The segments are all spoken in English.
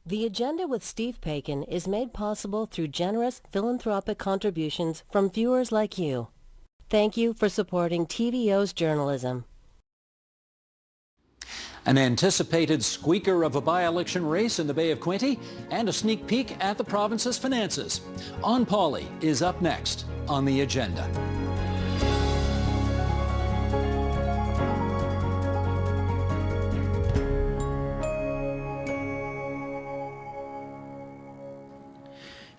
The Agenda with Steve Paikin is made possible through generous philanthropic contributions from viewers like you. Thank you for supporting TVO's journalism. An anticipated squeaker of a by-election race in the Bay of Quinte and a sneak peek at the province's finances. OnPoli is up next on the agenda.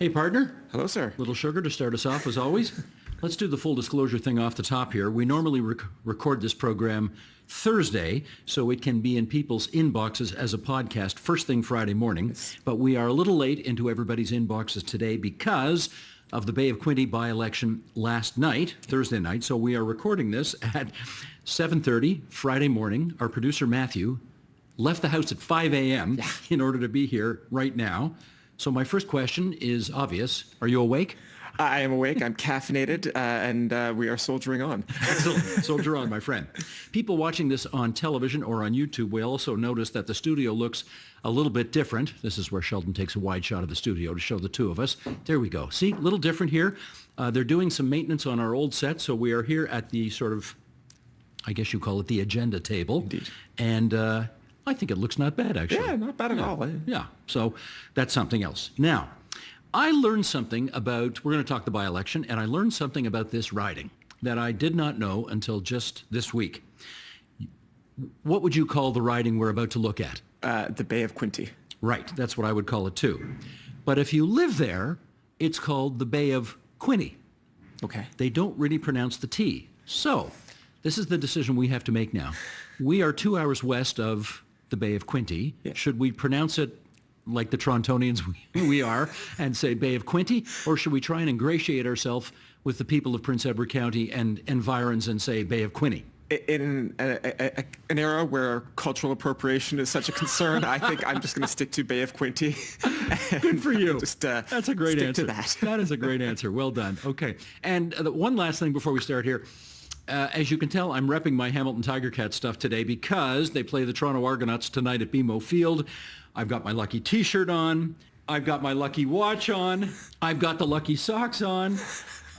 Hey, partner. Hello, sir. Little sugar to start us off, as always. Let's do the full disclosure thing off the top here. We normally record this program Thursday, so it can be in people's inboxes as a podcast first thing Friday morning. Yes. But we are a little late into everybody's inboxes today because of the Bay of Quinte by-election last night, Thursday night. So we are recording this at 7:30 Friday morning. Our producer, Matthew, left the house at 5 a.m. in order to be here right now. So my first question is obvious. Are you awake? I am awake. I'm caffeinated, and we are soldiering on. Excellent. Soldier on, my friend. People watching this on television or on YouTube will also notice that the studio looks a little bit different. This is where Sheldon takes a wide shot of the studio to show the two of us. There we go. See, a little different here. They're doing some maintenance on our old set, so we are here at the sort of, I guess you call it the agenda table. Indeed. And I think it looks not bad, actually. Yeah, not bad at all. Yeah, so that's something else. Now, I learned something about, we're going to talk the by-election, and I learned something about this riding that I did not know until just this week. What would you call the riding we're about to look at? The Bay of Quinte. Right, that's what I would call it too. But if you live there, it's called the Bay of Quinte. Okay. They don't really pronounce the T. So, this is the decision we have to make now. We are 2 hours west of the Bay of Quinte. Yeah. Should we pronounce it like the Torontonians we are and say Bay of Quinte, or should we try and ingratiate ourselves with the people of Prince Edward County and environs and say Bay of Quinte? In an era where cultural appropriation is such a concern, I think I'm just going to stick to Bay of Quinte. Good for you. Just, that's a great stick answer. to that. That is a great answer. Well done. Okay. And one last thing before we start here. As you can tell, I'm repping my Hamilton Tiger Cat stuff today because they play the Toronto Argonauts tonight at BMO Field. I've got my lucky T-shirt on. I've got my lucky watch on. I've got the lucky socks on.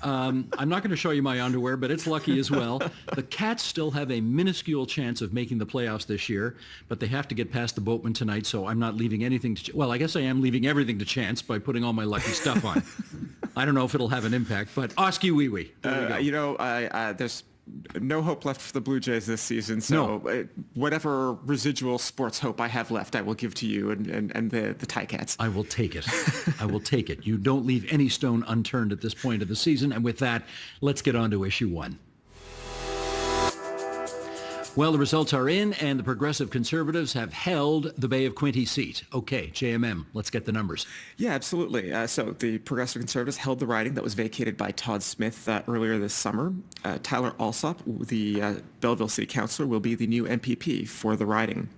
I'm not going to show you my underwear, but it's lucky as well. The Cats still have a minuscule chance of making the playoffs this year, but they have to get past the Boatmen tonight, so I'm not leaving anything to... Well, I guess I am leaving everything to chance by putting all my lucky stuff on. I don't know if it'll have an impact, but Oski wee wee. There we go. You know, there's no hope left for the Blue Jays this season, so whatever residual sports hope I have left, I will give to you and the Ticats. I will take it. I will take it. You don't leave any stone unturned at this point of the season. And with that, let's get on to issue one. Well, the results are in, and the Progressive Conservatives have held the Bay of Quinte seat. Okay, JMM, let's get the numbers. Yeah, absolutely. So the Progressive Conservatives held the riding that was vacated by Todd Smith earlier this summer. Tyler Alsop, the Belleville City Councillor, will be the new MPP for the riding,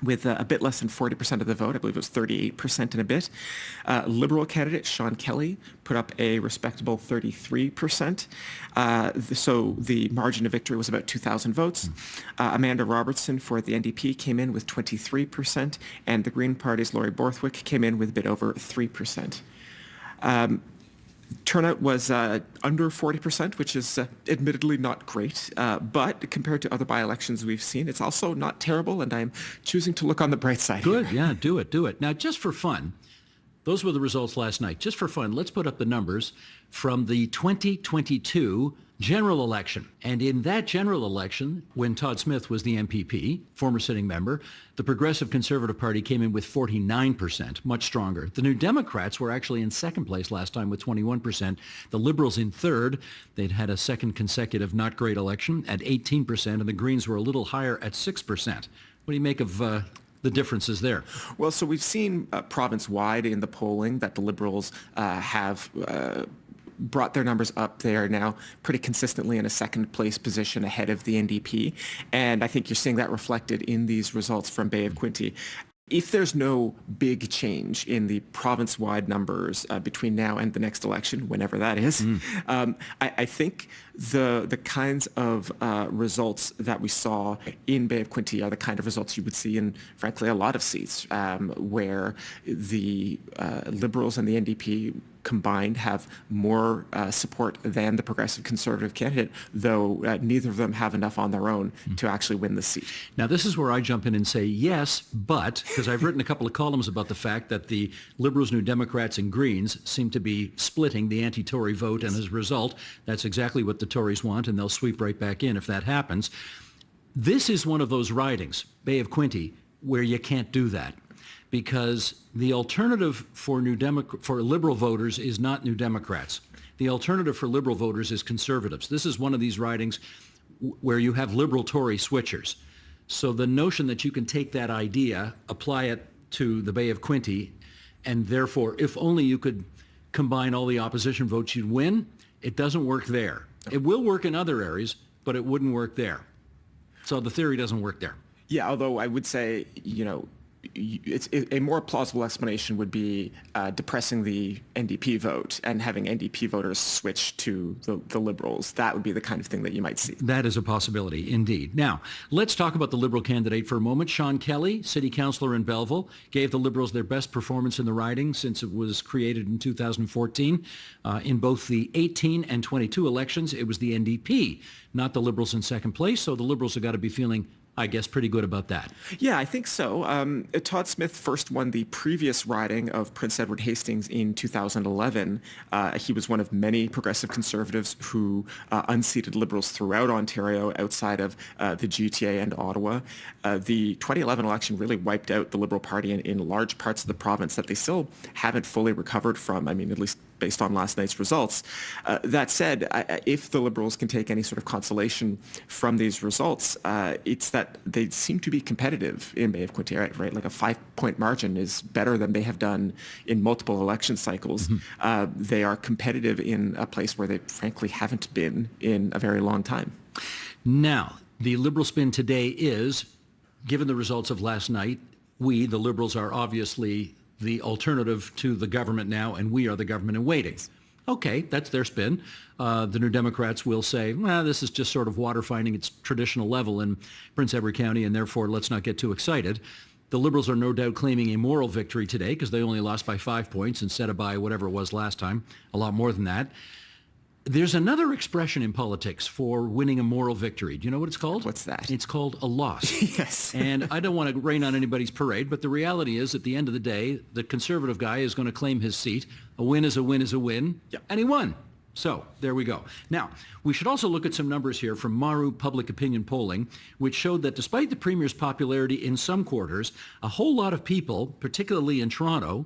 with a bit less than 40% of the vote. I believe it was 38% and a bit. Liberal candidate Sean Kelly put up a respectable 33%. So the margin of victory was about 2,000 votes. Amanda Robertson for the NDP came in with 23%, and the Green Party's Laurie Borthwick came in with a bit over 3%. Turnout was under 40%, which is admittedly not great, but compared to other by-elections we've seen, it's also not terrible, and I'm choosing to look on the bright side. Good, here. yeah, do it. Now, just for fun, those were the results last night. Just for fun, let's put up the numbers from the 2022 general election. And in that general election, when Todd Smith was the MPP, former sitting member, the Progressive Conservative Party came in with 49%, much stronger. The New Democrats were actually in second place last time with 21%. The Liberals in third. They'd had a second consecutive not great election at 18%, and the Greens were a little higher at 6%. What do you make of the differences there? Well, so we've seen province-wide in the polling that the Liberals have brought their numbers up. They are now pretty consistently in a second place position ahead of the NDP. And I think you're seeing that reflected in these results from Bay of Quinte. If there's no big change in the province-wide numbers between now and the next election, whenever that is, I think the kinds of results that we saw in Bay of Quinte are the kind of results you would see in, frankly, a lot of seats where the Liberals and the NDP combined have more support than the Progressive Conservative candidate, though neither of them have enough on their own to actually win the seat. Now, this is where I jump in and say yes, but, because I've written a couple of columns about the fact that the Liberals, New Democrats, and Greens seem to be splitting the anti-Tory vote, and as a result, that's exactly what the Tories want, and they'll sweep right back in if that happens. This is one of those ridings, Bay of Quinte, where you can't do that, because the alternative for Liberal voters is not New Democrats. The alternative for Liberal voters is Conservatives. This is one of these ridings where you have Liberal-Tory switchers. So the notion that you can take that idea, apply it to the Bay of Quinte, and therefore, if only you could combine all the opposition votes, you'd win, it doesn't work there. It will work in other areas, but it wouldn't work there. So the theory doesn't work there. Yeah, although I would say, it's a more plausible explanation would be depressing the NDP vote and having NDP voters switch to the Liberals. That would be the kind of thing that you might see. That is a possibility, indeed. Now, let's talk about the Liberal candidate for a moment. Sean Kelly, city councillor in Belleville, gave the Liberals their best performance in the riding since it was created in 2014. In both the 18 and 22 elections, it was the NDP, not the Liberals in second place, so the Liberals have got to be feeling, I guess, pretty good about that. Yeah, I think so. Todd Smith first won the previous riding of Prince Edward Hastings in 2011. He was one of many progressive conservatives who unseated Liberals throughout Ontario outside of the GTA and Ottawa. The 2011 election really wiped out the Liberal Party in large parts of the province that they still haven't fully recovered from, at least based on last night's results. That said, if the Liberals can take any sort of consolation from these results, it's that they seem to be competitive in Bay of Quinte, right? Like a 5-point margin is better than they have done in multiple election cycles. They are competitive in a place where they frankly haven't been in a very long time. Now, the Liberal spin today is, given the results of last night, we, the Liberals, are obviously the alternative to the government now, and we are the government in waiting. Okay, that's their spin. The New Democrats will say, well, this is just sort of water finding its traditional level in Prince Edward County, and therefore let's not get too excited. The Liberals are no doubt claiming a moral victory today because they only lost by 5 points instead of by whatever it was last time, a lot more than that. There's another expression in politics for winning a moral victory. Do you know what it's called? What's that? It's called a loss. Yes. And I don't want to rain on anybody's parade, but the reality is at the end of the day, the Conservative guy is going to claim his seat. A win is a win is a win. Yep. And he won. So there we go. Now, we should also look at some numbers here from Maru Public Opinion Polling, which showed that despite the Premier's popularity in some quarters, a whole lot of people, particularly in Toronto,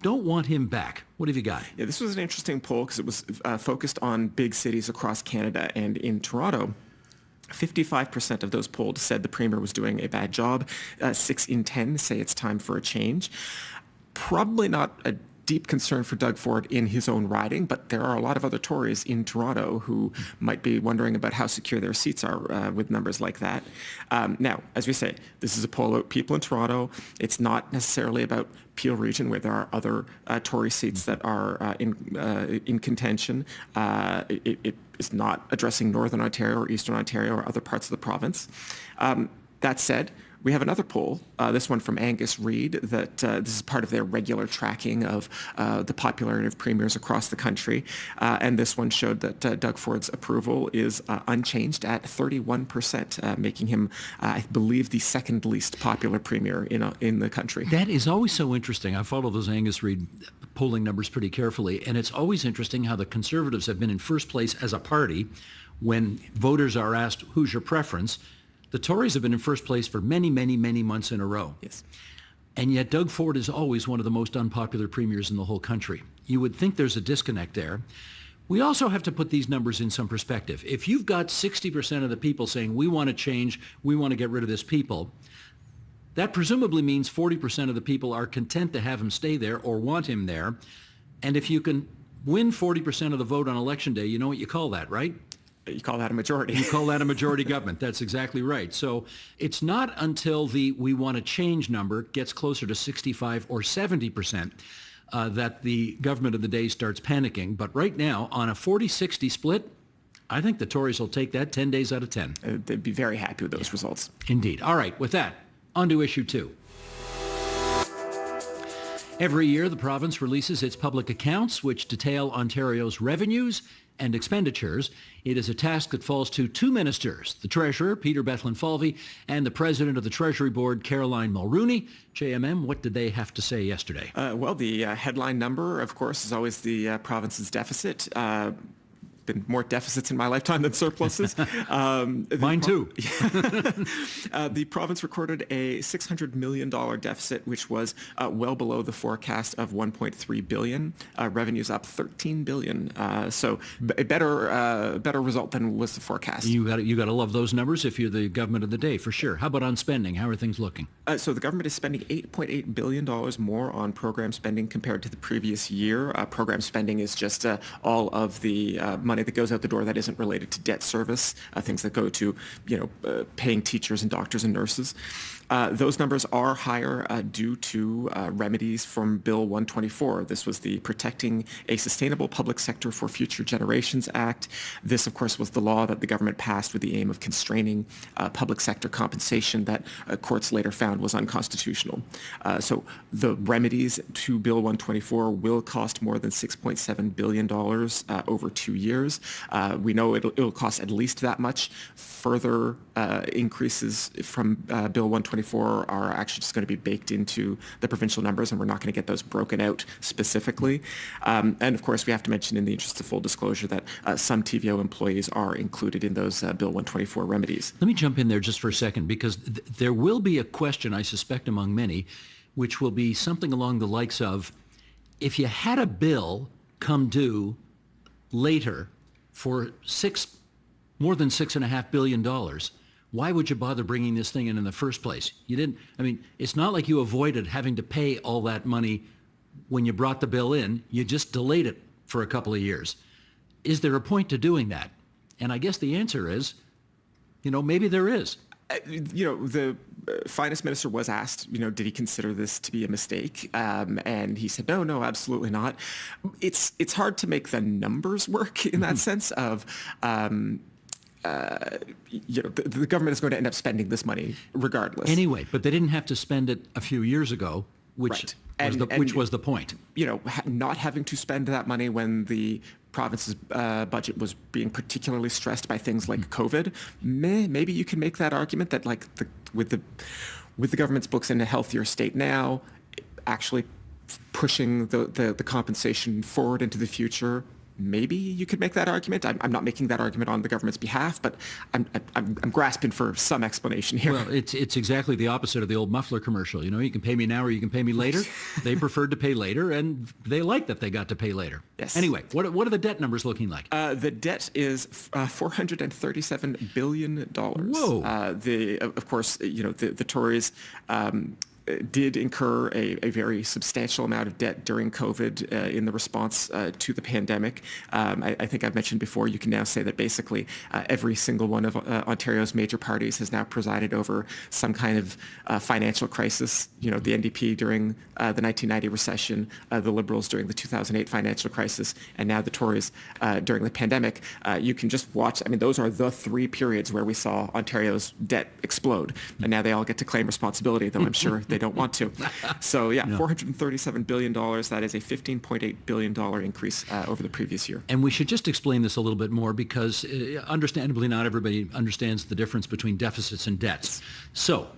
don't want him back. What have you got? Yeah, this was an interesting poll because it was focused on big cities across Canada. And in Toronto, 55% of those polled said the Premier was doing a bad job. 6 in 10 say it's time for a change. Probably not a deep concern for Doug Ford in his own riding, but there are a lot of other Tories in Toronto who might be wondering about how secure their seats are with numbers like that. Now, as we say, this is a poll about people in Toronto. It's not necessarily about Peel Region, where there are other Tory seats that are in contention. It is not addressing Northern Ontario or Eastern Ontario or other parts of the province. That said, we have another poll, this one from Angus Reid, that this is part of their regular tracking of the popularity of premiers across the country. And this one showed that Doug Ford's approval is unchanged at 31%, making him, I believe, the second least popular premier in the country. That is always so interesting. I follow those Angus Reid polling numbers pretty carefully, and it's always interesting how the Conservatives have been in first place as a party when voters are asked, who's your preference? The Tories have been in first place for many, many, many months in a row. Yes. And yet Doug Ford is always one of the most unpopular premiers in the whole country. You would think there's a disconnect there. We also have to put these numbers in some perspective. If you've got 60% of the people saying, we want to change, we want to get rid of this people, that presumably means 40% of the people are content to have him stay there or want him there. And if you can win 40% of the vote on election day, you know what you call that, right? You call that a majority. You call that a majority government. That's exactly right. So it's not until the we want to change number gets closer to 65 or 70% that the government of the day starts panicking. But right now, on a 40-60 split, I think the Tories will take that 10 days out of 10. They'd be very happy with those results. Indeed. All right, with that, on to issue 2. Every year, the province releases its public accounts, which detail Ontario's revenues and expenditures. It is a task that falls to 2 ministers, the Treasurer, Peter Bethlen-Falvey, and the President of the Treasury Board, Caroline Mulrooney. JMM, what did they have to say yesterday? Well, the headline number, of course, is always the province's deficit. Been more deficits in my lifetime than surpluses. Mine too. The province recorded a $600 million deficit, which was well below the forecast of $1.3 billion. Revenues up $13 billion. So a better result than was the forecast. You got to love those numbers if you're the government of the day, for sure. How about on spending? How are things looking? So the government is spending $8.8 billion more on program spending compared to the previous year. Program spending is just all of the money that goes out the door that isn't related to debt service, things that go to, paying teachers and doctors and nurses. Those numbers are higher due to remedies from Bill 124. This was the Protecting a Sustainable Public Sector for Future Generations Act. This, of course, was the law that the government passed with the aim of constraining public sector compensation that courts later found was unconstitutional. So the remedies to Bill 124 will cost more than $6.7 billion over 2 years. We know it'll cost at least that much. Further increases from Bill 124 are actually just going to be baked into the provincial numbers, and we're not going to get those broken out specifically. And of course, we have to mention, in the interest of full disclosure, that some TVO employees are included in those Bill 124 remedies. Let me jump in there just for a second, because there will be a question, I suspect, among many, which will be something along the likes of, if you had a bill come due later for more than $6.5 billion, why would you bother bringing this thing in the first place? You didn't. I mean, it's not like you avoided having to pay all that money when you brought the bill in. You just delayed it for a couple of years. Is there a point to doing that? And I guess the answer is, maybe there is. The finance minister was asked, did he consider this to be a mistake? And he said, no, absolutely not. It's hard to make the numbers work in that sense of, the government is going to end up spending this money regardless. Anyway, but they didn't have to spend it a few years ago, which was the point. Not having to spend that money when the province's budget was being particularly stressed by things like COVID. Maybe you can make that argument that, like, with the government's books in a healthier state now, actually pushing the compensation forward into the future. Maybe you could make that argument. I'm not making that argument on the government's behalf, but I'm grasping for some explanation here. Well, it's exactly the opposite of the old muffler commercial. You can pay me now or you can pay me later. They preferred to pay later, and they like that they got to pay later. Yes. Anyway, what are the debt numbers looking like? The debt is $437 billion. Whoa. Of course, the Tories did incur a very substantial amount of debt during COVID in the response to the pandemic. I think I've mentioned before, you can now say that basically every single one of Ontario's major parties has now presided over some kind of financial crisis. The NDP during the 1990 recession, the Liberals during the 2008 financial crisis, and now the Tories during the pandemic. You can just watch. I mean, those are the 3 periods where we saw Ontario's debt explode, and now they all get to claim responsibility, though I'm sure they don't want to. So $437 billion. That is a $15.8 billion increase over the previous year. And we should just explain this a little bit more, because understandably not everybody understands the difference between deficits and debts. So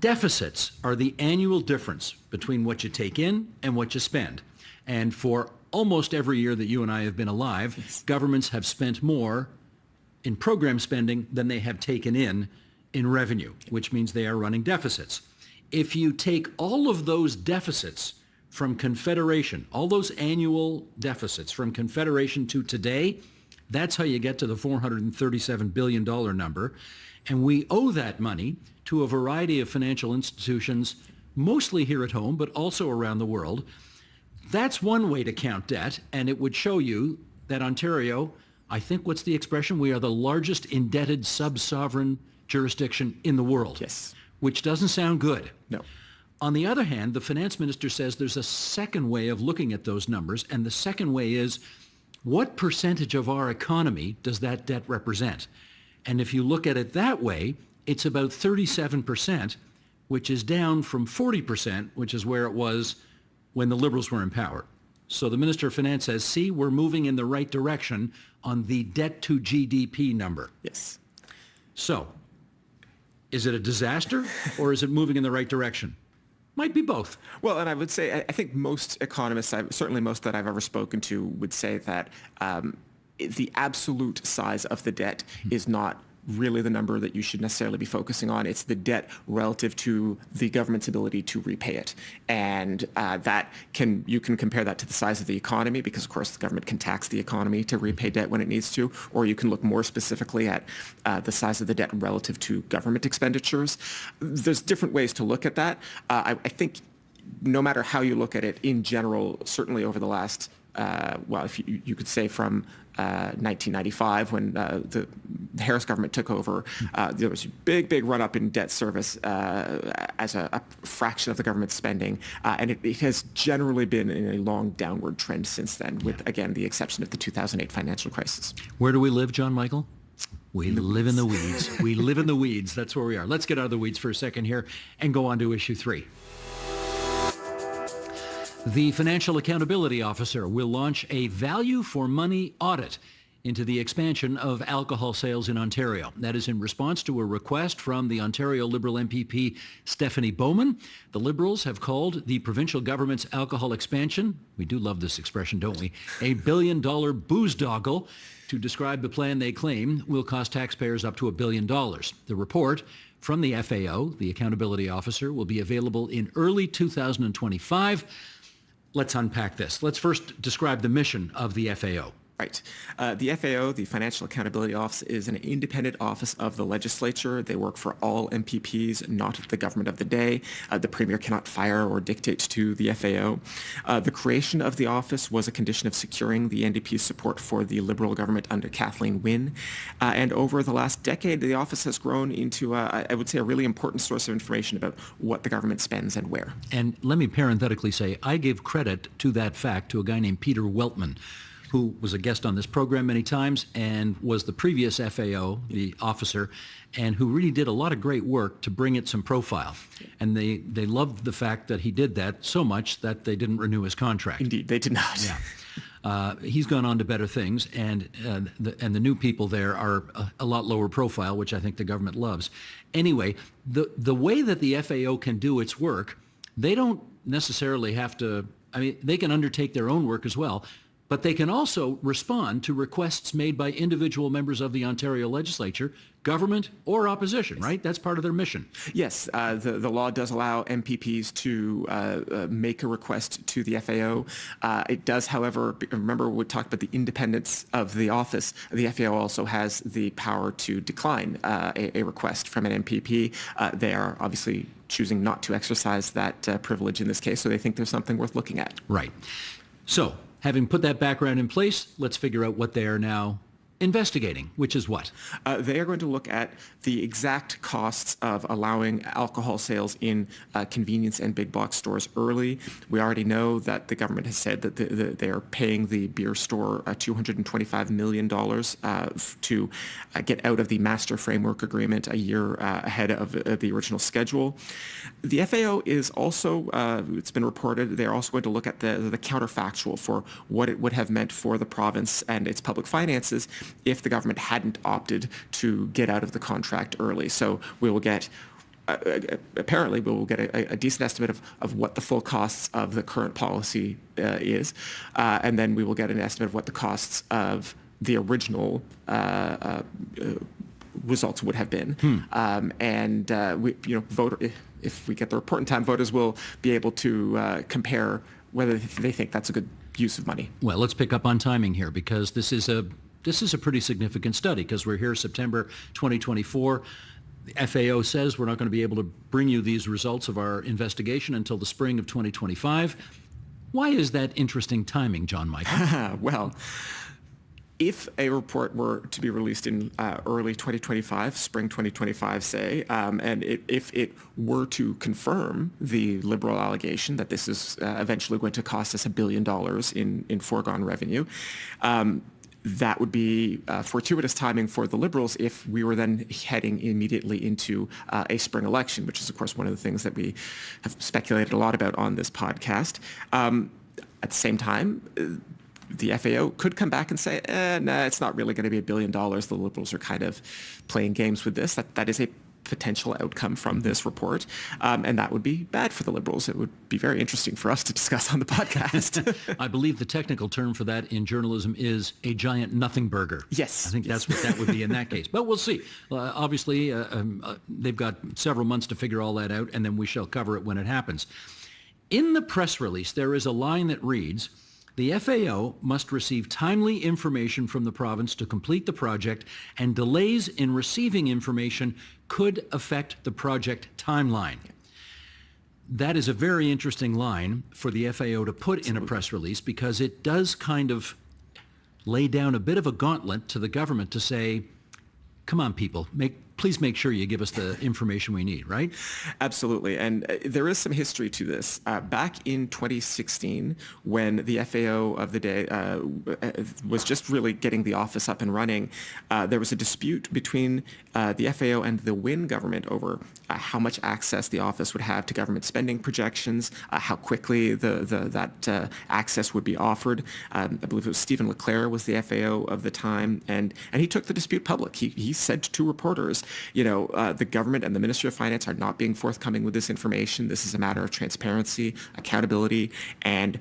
deficits are the annual difference between what you take in and what you spend. And for almost every year that you and I have been alive, governments have spent more in program spending than they have taken in revenue, which means they are running deficits. If you take all of those deficits from Confederation, all those annual deficits from Confederation to today, that's how you get to the $437 billion number. And we owe that money to a variety of financial institutions, mostly here at home, but also around the world. That's one way to count debt, and it would show you that Ontario I think, what's the expression? We are the largest indebted sub-sovereign jurisdiction in the world. Yes. Which doesn't sound good. No. On the other hand, the finance minister says there's a second way of looking at those numbers, and the second way is, what percentage of our economy does that debt represent? And if you look at it that way, it's about 37%, which is down from 40%, which is where it was when the Liberals were in power. So the Minister of Finance says, see, we're moving in the right direction on the debt to GDP number. Yes. So, is it a disaster or is it moving in the right direction? Might be both. Well, and I would say, I think most economists, certainly most that I've ever spoken to, would say that the absolute size of the debt is not really the number that you should necessarily be focusing on. It's the debt relative to the government's ability to repay it. And you can compare that to the size of the economy, because of course the government can tax the economy to repay debt when it needs to, or you can look more specifically at the size of the debt relative to government expenditures. There's different ways to look at that. I think no matter how you look at it, in general, certainly over the last if you could say from 1995, when the Harris government took over, there was a big run-up in debt service as a fraction of the government's spending, and it has generally been in a long downward trend since then, with, again, the exception of the 2008 financial crisis. Where do we live, John Michael? We live in the weeds. We live in the weeds. That's where we are. Let's get out of the weeds for a second here and go on to issue 3. The Financial Accountability Officer will launch a value for money audit into the expansion of alcohol sales in Ontario. That is in response to a request from the Ontario Liberal MPP Stephanie Bowman. The Liberals have called the provincial government's alcohol expansion, we do love this expression, don't we, a $1 billion booze-doggle, to describe the plan they claim will cost taxpayers up to $1 billion. The report from the FAO, the Accountability Officer, will be available in early 2025. Let's unpack this. Let's first describe the mission of the FAO. Right. The FAO, the Financial Accountability Office, is an independent office of the legislature. They work for all MPPs, not the government of the day. The Premier cannot fire or dictate to the FAO. The creation of the office was a condition of securing the NDP's support for the Liberal government under Kathleen Wynne. And over the last decade, the office has grown into, I would say, a really important source of information about what the government spends and where. And let me parenthetically say, I give credit to that fact to a guy named Peter Weltman, who was a guest on this program many times and was the previous FAO, the officer, and who really did a lot of great work to bring it some profile. And they loved the fact that he did that so much that they didn't renew his contract. Indeed, they did not. Yeah. He's gone on to better things, and the new people there are a lot lower profile, which I think the government loves. Anyway, the way that the FAO can do its work, they don't necessarily have to, they can undertake their own work as well, but they can also respond to requests made by individual members of the Ontario legislature, government or opposition, right? That's part of their mission. Yes, the law does allow MPPs to make a request to the FAO. It does, however, remember we talked about the independence of the office. The FAO also has the power to decline a request from an MPP. They are obviously choosing not to exercise that privilege in this case, so they think there's something worth looking at. Right. So, having put that background in place, let's figure out what they are now investigating, which is what? They are going to look at the exact costs of allowing alcohol sales in convenience and big box stores early. We already know that the government has said that they are paying the beer store $225 million to get out of the master framework agreement a year ahead of the original schedule. The FAO is also, it's been reported, they're also going to look at the counterfactual for what it would have meant for the province and its public finances if the government hadn't opted to get out of the contract early. So we will get, apparently we will get a decent estimate of what the full costs of the current policy is, and then we will get an estimate of what the costs of the original results would have been. If we get the report in time, voters will be able to compare whether they think that's a good use of money. Well, let's pick up on timing here, because this is a pretty significant study, because we're here September 2024. The FAO says we're not going to be able to bring you these results of our investigation until the spring of 2025. Why is that interesting timing, John Michael? Well, If a report were to be released in early 2025, spring 2025, say, and if it were to confirm the Liberal allegation that this is eventually going to cost us $1 billion in foregone revenue, that would be fortuitous timing for the Liberals if we were then heading immediately into a spring election, which is, of course, one of the things that we have speculated a lot about on this podcast. At the same time, the FAO could come back and say, nah, it's not really going to be $1 billion. The Liberals are kind of playing games with this. That is a potential outcome from this report, and that would be bad for the Liberals. It would be very interesting for us to discuss on the podcast. I believe the technical term for that in journalism is a giant nothing burger. Yes. I think that's what that would be in that case. But we'll see. Obviously, they've got several months to figure all that out, and then we shall cover it when it happens. In the press release, there is a line that reads, "The FAO must receive timely information from the province to complete the project, and delays in receiving information could affect the project timeline." That is a very interesting line for the FAO to put in a press release, because it does kind of lay down a bit of a gauntlet to the government to say, come on, people, please make sure you give us the information we need, right? Absolutely. And there is some history to this. Back in 2016, when the FAO of the day was just really getting the office up and running, there was a dispute between the FAO and the Wynne government over how much access the office would have to government spending projections, how quickly that access would be offered. I believe it was Stephen Leclerc was the FAO of the time, and he took the dispute public. He said to reporters, the government and the Ministry of Finance are not being forthcoming with this information. This is a matter of transparency, accountability, and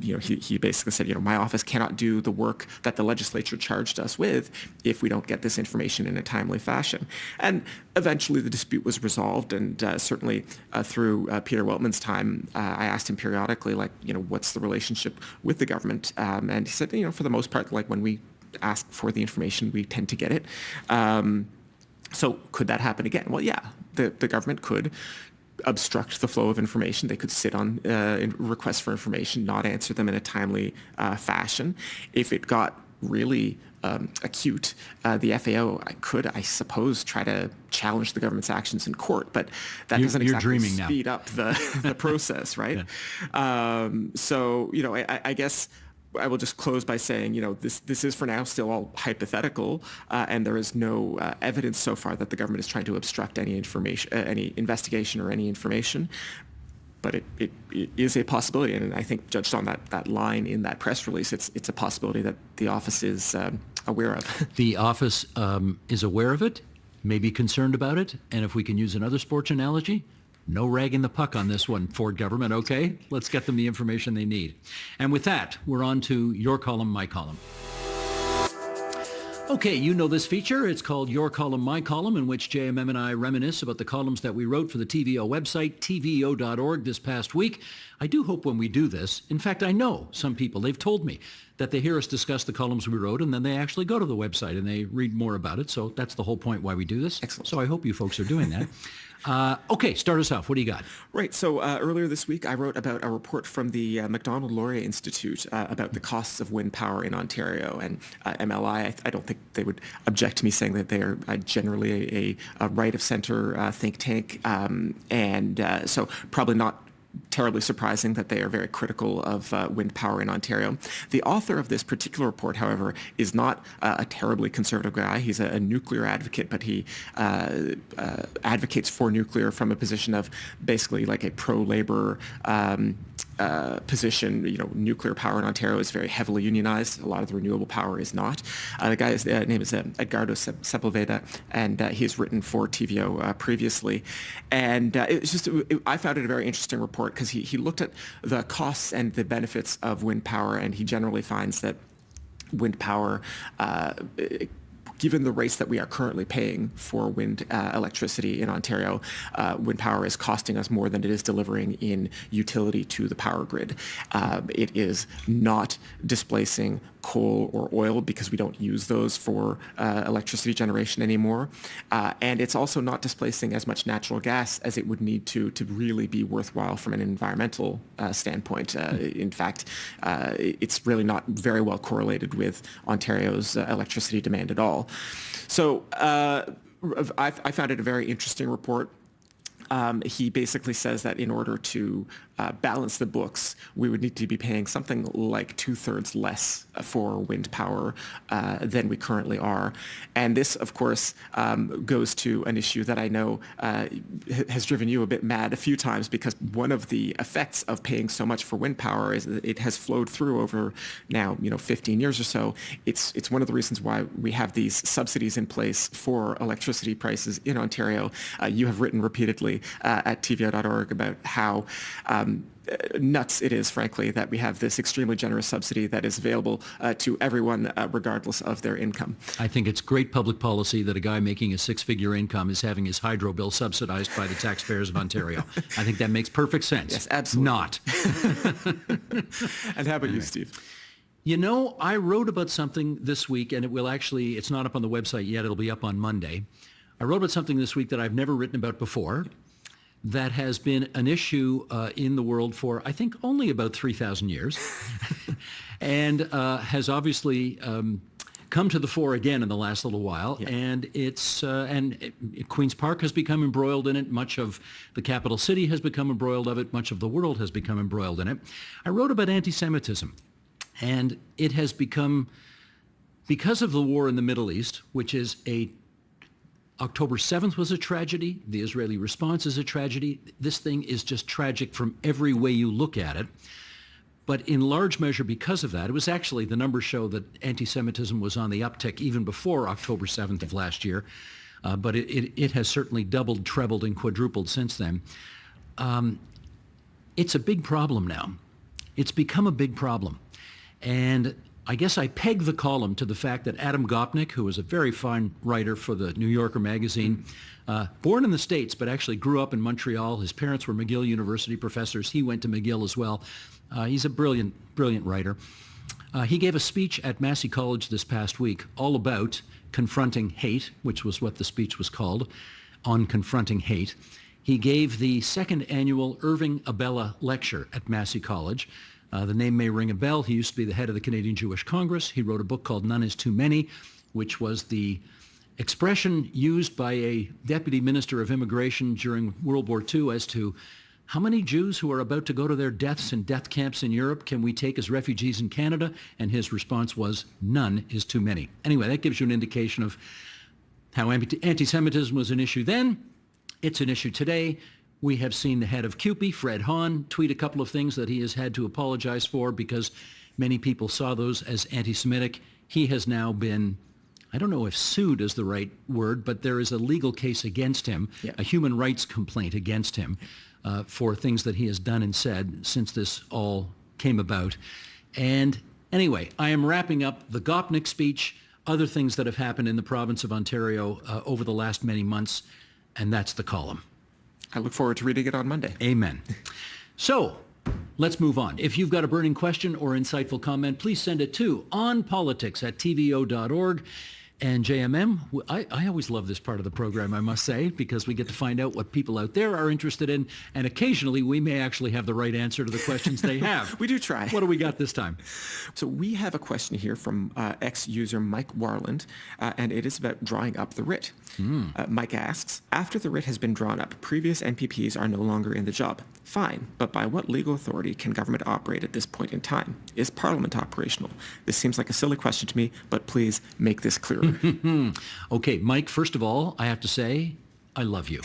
he basically said, my office cannot do the work that the legislature charged us with if we don't get this information in a timely fashion. And eventually the dispute was resolved, and certainly through Peter Weltman's time, I asked him periodically, what's the relationship with the government? And he said, for the most part, when we ask for the information, we tend to get it. So could that happen again? Well, yeah, the government could obstruct the flow of information. They could sit on requests for information, not answer them in a timely fashion. If it got really acute, the FAO could, I suppose, try to challenge the government's actions in court, but that doesn't exactly speed up the process, right? Yeah. I guess I will just close by saying, this is for now still all hypothetical, and there is no evidence so far that the government is trying to obstruct any information, any investigation or any information. But it is a possibility, and I think judged on that line in that press release, it's a possibility that the office is aware of. The office is aware of it, may be concerned about it, and if we can use another sports analogy, no ragging the puck on this one, Ford government, okay? Let's get them the information they need. And with that, we're on to Your Column, My Column. Okay, you know this feature. It's called Your Column, My Column, in which JMM and I reminisce about the columns that we wrote for the TVO website, TVO.org, this past week. I do hope when we do this, in fact, I know some people, they've told me that they hear us discuss the columns we wrote, and then they actually go to the website and they read more about it. So that's the whole point why we do this. Excellent. So I hope you folks are doing that. Okay, start us off. What do you got? Right. So earlier this week, I wrote about a report from the Macdonald-Laurier Institute about the costs of wind power in Ontario. And MLI, I don't think they would object to me saying that they are generally a right-of-center think tank. So probably not terribly surprising that they are very critical of wind power in Ontario. The author of this particular report, however, is not a terribly conservative guy. He's a nuclear advocate, but he advocates for nuclear from a position of basically like a pro-labor position. Nuclear power in Ontario is very heavily unionized. A lot of the renewable power is not. The guy's name is Edgardo Sepulveda, and he's written for TVO previously. And I found it a very interesting report because he looked at the costs and the benefits of wind power, and he generally finds that wind power given the rates that we are currently paying for wind electricity in Ontario, wind power is costing us more than it is delivering in utility to the power grid. It is not displacing coal or oil because we don't use those for electricity generation anymore. And it's also not displacing as much natural gas as it would need to really be worthwhile from an environmental standpoint. In fact, it's really not very well correlated with Ontario's electricity demand at all. So I found it a very interesting report. He basically says that in order to balance the books, we would need to be paying something like 2/3 less for wind power than we currently are. And this, of course, goes to an issue that I know has driven you a bit mad a few times, because one of the effects of paying so much for wind power is that it has flowed through over now, 15 years or so. It's one of the reasons why we have these subsidies in place for electricity prices in Ontario. You have written repeatedly at TVO.org about how nuts it is, frankly, that we have this extremely generous subsidy that is available to everyone regardless of their income. I think it's great public policy that a guy making a six-figure income is having his hydro bill subsidized by the taxpayers of Ontario. I think that makes perfect sense. Yes, absolutely. Not. And how about you, Steve? I wrote about something this week, and it's not up on the website yet. It'll be up on Monday. I wrote about something this week that I've never written about before, that has been an issue in the world for, I think, only about 3,000 years, and has obviously come to the fore again in the last little while. Yeah. And Queen's Park has become embroiled in it. Much of the capital city has become embroiled of it. Much of the world has become embroiled in it. I wrote about anti-Semitism, and it has become, because of the war in the Middle East, which is October 7th was a tragedy. The Israeli response is a tragedy. This thing is just tragic from every way you look at it. But in large measure because of that, it was actually, the numbers show that anti-Semitism was on the uptick even before October 7th of last year. But it has certainly doubled, trebled, and quadrupled since then. It's a big problem now. It's become a big problem. And I guess I peg the column to the fact that Adam Gopnik, who was a very fine writer for the New Yorker magazine, born in the States, but actually grew up in Montreal. His parents were McGill University professors. He went to McGill as well. He's a brilliant, brilliant writer. He gave a speech at Massey College this past week all about confronting hate, which was what the speech was called, on confronting hate. He gave the second annual Irving Abella Lecture at Massey College. The name may ring a bell. He used to be the head of the Canadian Jewish Congress. He wrote a book called None is Too Many, which was the expression used by a deputy minister of immigration during World War II as to how many Jews who are about to go to their deaths in death camps in Europe can we take as refugees in Canada? And his response was, none is too many. Anyway, that gives you an indication of how anti-Semitism was an issue then. It's an issue today. We have seen the head of CUPE, Fred Hahn, tweet a couple of things that he has had to apologize for because many people saw those as anti-Semitic. He has now been, I don't know if sued is the right word, but there is a legal case against him, a human rights complaint against him for things that he has done and said since this all came about. And anyway, I am wrapping up the Gopnik speech, other things that have happened in the province of Ontario over the last many months, and that's the column. I look forward to reading it on Monday. Amen. So let's move on. If you've got a burning question or insightful comment, please send it to onpolitics@tvo.org. And JMM, I always love this part of the program, I must say, because we get to find out what people out there are interested in, and occasionally we may actually have the right answer to the questions they have. We do try. What do we got this time? So we have a question here from ex-user Mike Warland, and it is about drawing up the writ. Mike asks, after the writ has been drawn up, previous NPPs are no longer in the job. Fine, but by what legal authority can government operate at this point in time? Is Parliament operational? This seems like a silly question to me, but please make this clearer. Okay, Mike, first of all, I have to say, I love you.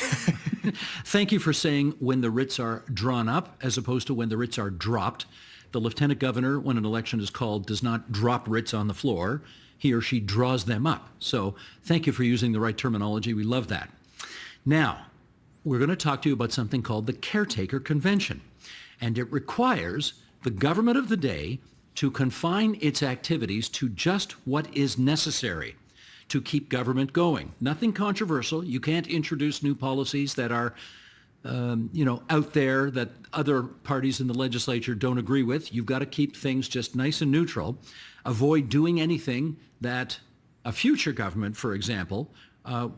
Thank you for saying when the writs are drawn up as opposed to when the writs are dropped. The Lieutenant Governor, when an election is called, does not drop writs on the floor. He or she draws them up. So thank you for using the right terminology. We love that. Now, we're going to talk to you about something called the Caretaker Convention. And it requires the government of the day to confine its activities to just what is necessary. to keep government going. Nothing controversial. You can't introduce new policies that are out there that other parties in the legislature don't agree with. You've got to keep things just nice and neutral. Avoid doing anything that a future government, for example,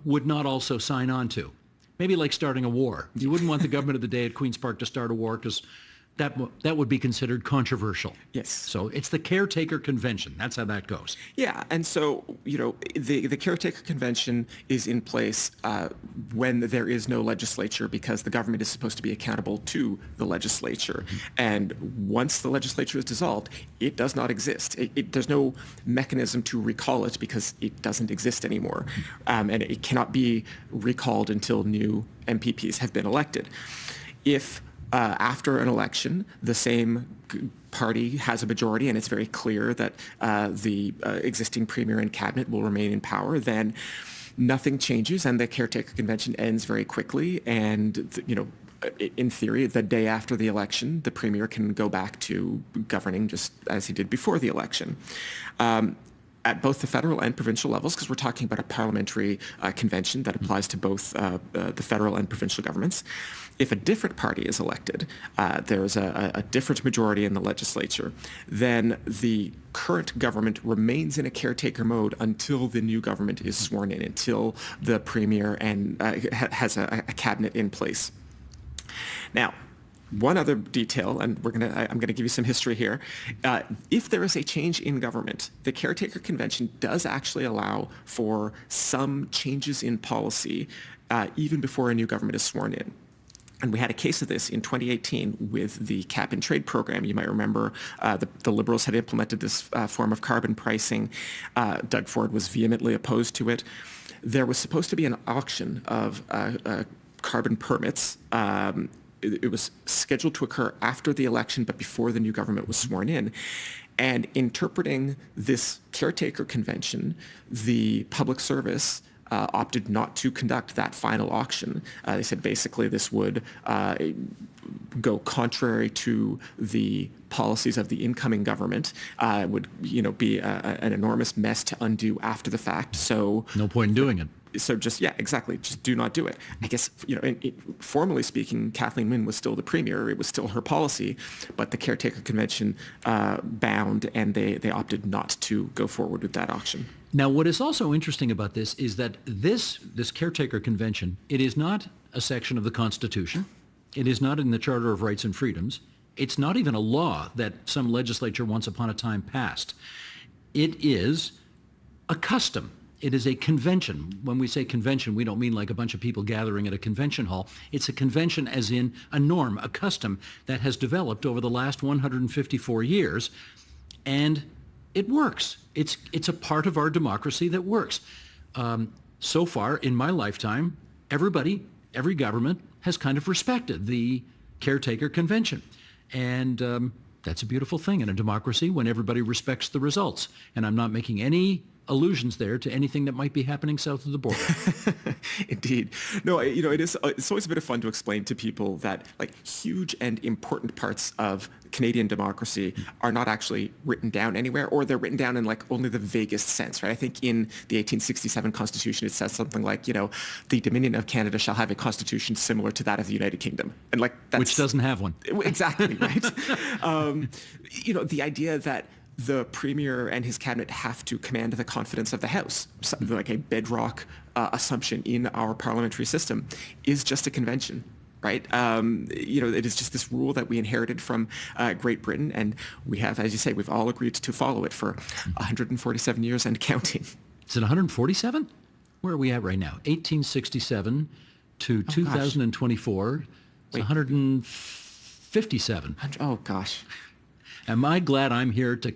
would not also sign on to. Maybe like starting a war. You wouldn't want the government of the day at Queen's Park to start a war because that would be considered controversial. Yes. So it's the Caretaker Convention. That's how that goes. Yeah, and so, the Caretaker Convention is in place when there is no legislature because the government is supposed to be accountable to the legislature. And once the legislature is dissolved, it does not exist. There's no mechanism to recall it because it doesn't exist anymore. And it cannot be recalled until new MPPs have been elected. If after an election, the same party has a majority and it's very clear that the existing premier and cabinet will remain in power, then nothing changes and the Caretaker Convention ends very quickly. And, in theory, the day after the election, the premier can go back to governing just as he did before the election. At both the federal and provincial levels, because we're talking about a parliamentary convention that applies to both the federal and provincial governments. If a different party is elected, there's a different majority in the legislature, then the current government remains in a caretaker mode until the new government is sworn in, until the premier and has a cabinet in place. Now, one other detail, and I'm gonna give you some history here. If there is a change in government, the Caretaker Convention does actually allow for some changes in policy even before a new government is sworn in. And we had a case of this in 2018 with the cap-and-trade program. You might remember the Liberals had implemented this form of carbon pricing. Doug Ford was vehemently opposed to it. There was supposed to be an auction of carbon permits. It was scheduled to occur after the election, but before the new government was sworn in. And interpreting this Caretaker Convention, the Public Service opted not to conduct that final auction. They said basically this would go contrary to the policies of the incoming government. It would, be an enormous mess to undo after the fact. So no point in doing it. So just do not do it. I guess, formally speaking, Kathleen Wynne was still the premier. It was still her policy, but the Caretaker Convention bound, and they opted not to go forward with that auction. Now, what is also interesting about this is that this Caretaker Convention, it is not a section of the Constitution. It is not in the Charter of Rights and Freedoms. It's not even a law that some legislature once upon a time passed. It is a custom. It is a convention. When we say convention, we don't mean like a bunch of people gathering at a convention hall. It's a convention as in a norm, a custom that has developed over the last 154 years, and it works. It's a part of our democracy that works. So far, in my lifetime, every government has kind of respected the Caretaker Convention. And that's a beautiful thing in a democracy when everybody respects the results. And I'm not making any allusions there to anything that might be happening south of the border. Indeed. No, it's always a bit of fun to explain to people that huge and important parts of Canadian democracy are not actually written down anywhere, or they're written down in only the vaguest sense, right? I think in the 1867 Constitution, it says something like, the Dominion of Canada shall have a constitution similar to that of the United Kingdom. And that's... Which doesn't have one. Exactly, right? The idea that the premier and his cabinet have to command the confidence of the House, like a bedrock assumption in our parliamentary system, is just a convention, right? It is just this rule that we inherited from Great Britain, and we have, as you say, we've all agreed to follow it for 147 years and counting. Is it 147? Where are we at right now? 1867 to 2024. It's 157. Oh, gosh. Am I glad I'm here to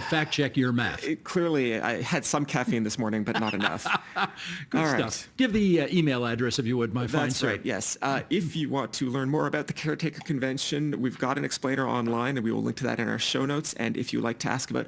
fact check your math? Clearly, I had some caffeine this morning, but not enough. Good stuff. Right. Give the email address if you would, my fine sir. That's right, yes. If you want to learn more about the Caretaker Convention, we've got an explainer online, and we will link to that in our show notes. And if you'd like to ask about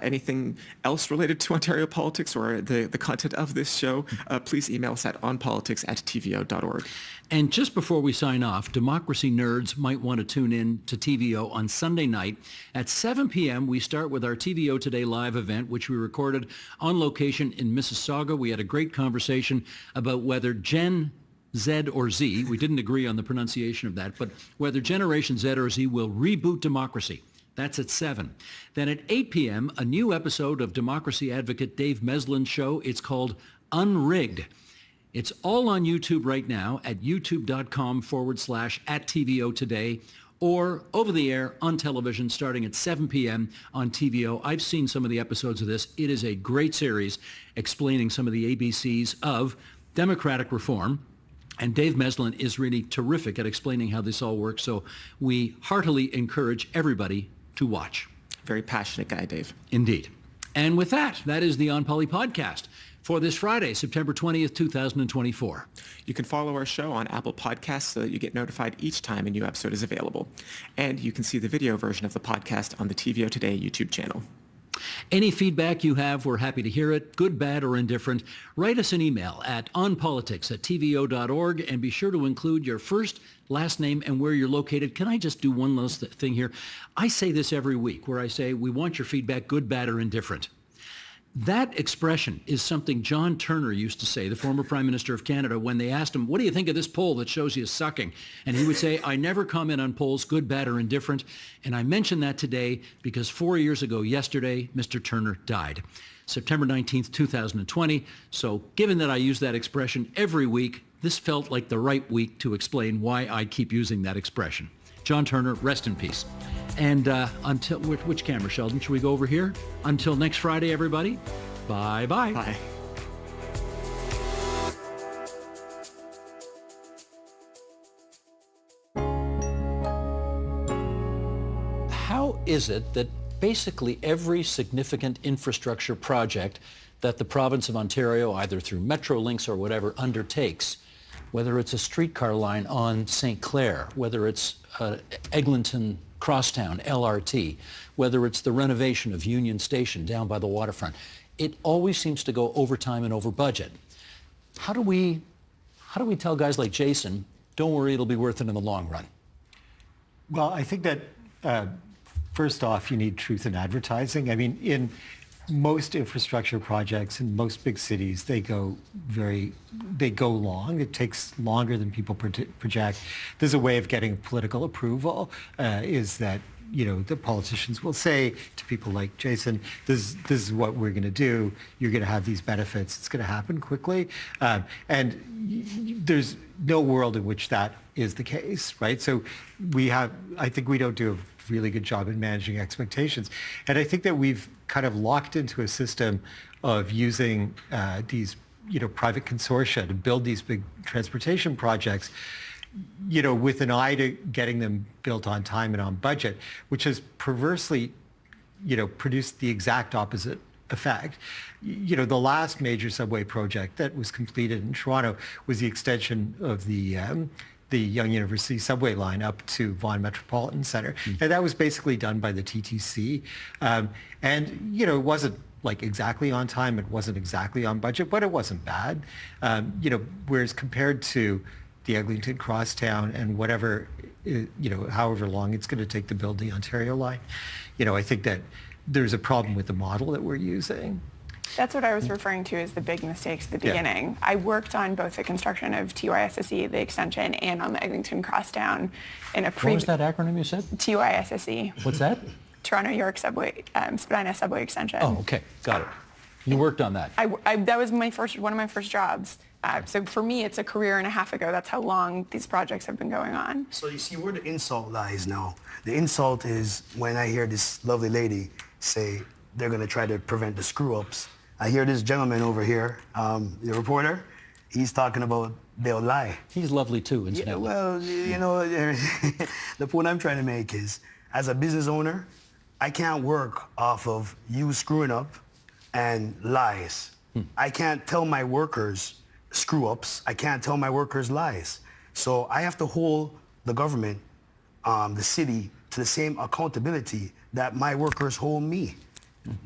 anything else related to Ontario politics or the content of this show, please email us at onpolitics@tvo.org. And just before we sign off, democracy nerds might want to tune in to TVO on Sunday night night. At 7 p.m., we start with our TVO Today live event, which we recorded on location in Mississauga. We had a great conversation about whether Gen Z or Z, we didn't agree on the pronunciation of that, but whether Generation Z or Z will reboot democracy. That's at 7. Then at 8 p.m., a new episode of democracy advocate Dave Meslin's show. It's called Unrigged. It's all on YouTube right now at youtube.com/@TVO Today, or over the air on television starting at 7 p.m. on TVO. I've seen some of the episodes of this. It is a great series explaining some of the ABCs of democratic reform. And Dave Meslin is really terrific at explaining how this all works. So we heartily encourage everybody to watch. Very passionate guy, Dave. Indeed. And with that, that is the onpoli podcast for this Friday, September 20th, 2024. You can follow our show on Apple Podcasts so that you get notified each time a new episode is available. And you can see the video version of the podcast on the TVO Today YouTube channel. Any feedback you have, we're happy to hear it, good, bad, or indifferent. Write us an email at onpolitics@tvo.org and be sure to include your first, last name, and where you're located. Can I just do one last thing here? I say this every week where I say, we want your feedback, good, bad, or indifferent. That expression is something John Turner used to say, the former Prime Minister of Canada, when they asked him, what do you think of this poll that shows you sucking? And he would say, I never comment on polls, good, bad, or indifferent. And I mention that today because 4 years ago yesterday, Mr. Turner died. September 19th, 2020. So given that I use that expression every week, this felt like the right week to explain why I keep using that expression. John Turner, rest in peace. And until, which camera, Sheldon? Should we go over here? Until next Friday, everybody. Bye-bye. Bye. How is it that basically every significant infrastructure project that the province of Ontario, either through Metrolinx or whatever, undertakes, whether it's a streetcar line on St. Clair, whether it's Eglinton Crosstown, LRT, whether it's the renovation of Union Station down by the waterfront, it always seems to go over time and over budget. How do we tell guys like Jason, don't worry, it'll be worth it in the long run? Well, I think that first off, you need truth in advertising. I mean, in most infrastructure projects in most big cities, they go long. It takes longer than people project. There's a way of getting political approval, is that, you know, the politicians will say to people like Jason, this is what we're going to do. You're going to have these benefits. It's going to happen quickly. And there's no world in which that is the case, right? So I think we don't do a really good job in managing expectations. And I think that we've kind of locked into a system of using these, you know, private consortia to build these big transportation projects, you know, with an eye to getting them built on time and on budget, which has perversely, you know, produced the exact opposite effect. You know, the last major subway project that was completed in Toronto was the extension of the Yonge University subway line up to Vaughan Metropolitan Centre. And that was basically done by the TTC. And, you know, it wasn't like exactly on time, it wasn't exactly on budget, but it wasn't bad. You know, whereas compared to the Eglinton Crosstown and whatever, you know, however long it's going to take to build the Ontario line, you know, I think that there's a problem with the model that we're using. That's what I was referring to as the big mistakes at the beginning. I worked on both the construction of TYSSE, the extension, and on the Eglinton Crosstown in a What was that acronym you said? TYSSE. What's that? Toronto York Subway, Spadina Subway Extension. Oh, okay. Got it. You worked on that. That was one of my first jobs. So for me, it's a career and a half ago. That's how long these projects have been going on. So you see where the insult lies now. The insult is when I hear this lovely lady say they're going to try to prevent the screw-ups. I hear this gentleman over here, the reporter, he's talking about they'll lie. He's lovely too, incidentally. Yeah, well, you know, the point I'm trying to make is, as a business owner, I can't work off of you screwing up and lies. I can't tell my workers screw-ups. I can't tell my workers lies. So I have to hold the government, the city, to the same accountability that my workers hold me.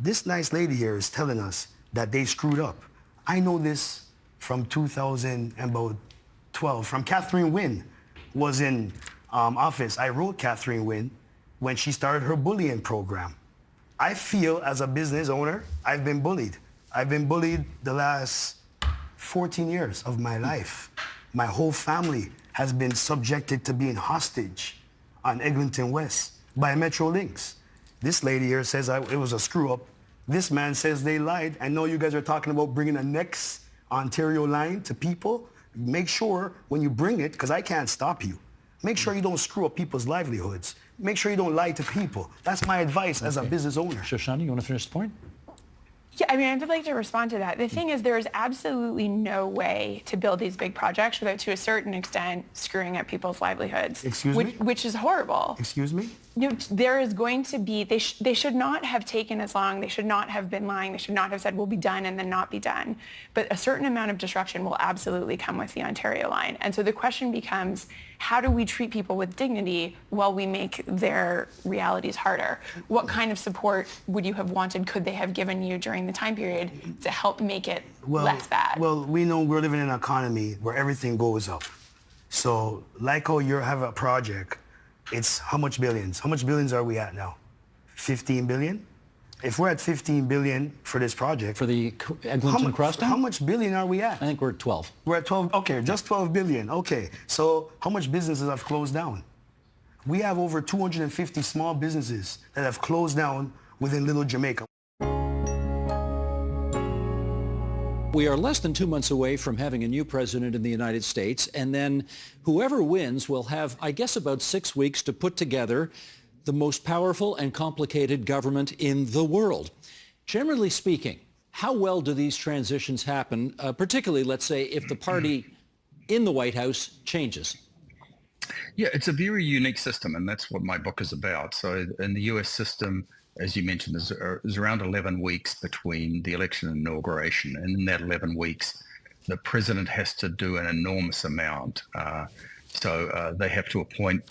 This nice lady here is telling us that they screwed up. I know this from 2012, from Catherine Wynne was in office. I wrote Catherine Wynne when she started her bullying program. I feel as a business owner, I've been bullied. I've been bullied the last 14 years of my life. My whole family has been subjected to being hostage on Eglinton West by Metrolinx. This lady here says it was a screw up. This man says they lied. I know you guys are talking about bringing a next Ontario line to people. Make sure when you bring it, because I can't stop you, make sure you don't screw up people's livelihoods. Make sure you don't lie to people. That's my advice as a business owner. Shoshana, you want to finish the point? Yeah, I mean, I'd like to respond to that. The thing is, there is absolutely no way to build these big projects without, to a certain extent, screwing up people's livelihoods. Excuse me? Which is horrible. Excuse me? You know, there is going to be, they should not have taken as long. They should not have been lying. They should not have said, we'll be done and then not be done. But a certain amount of disruption will absolutely come with the Ontario line. And so the question becomes, how do we treat people with dignity while we make their realities harder? What kind of support would you have wanted, could they have given you during the time period to help make it less bad? Well, we know we're living in an economy where everything goes up. So like how you have a project, it's how much billions? How much billions are we at now? 15 billion? If we're at 15 billion for this project. For the Eglinton Crosstown? How much billion are we at? I think we're at 12. We're at 12, okay, just 12 billion, okay. So how much businesses have closed down? We have over 250 small businesses that have closed down within Little Jamaica. We are less than 2 months away from having a new president in the United States, and then whoever wins will have, I guess, about 6 weeks to put together the most powerful and complicated government in the world. Generally speaking, how well do these transitions happen, particularly, let's say, if the party in the White House changes? Yeah, it's a very unique system, and that's what my book is about. So in the US system, as you mentioned, there's around 11 weeks between the election and inauguration. And in that 11 weeks, the president has to do an enormous amount. They have to appoint,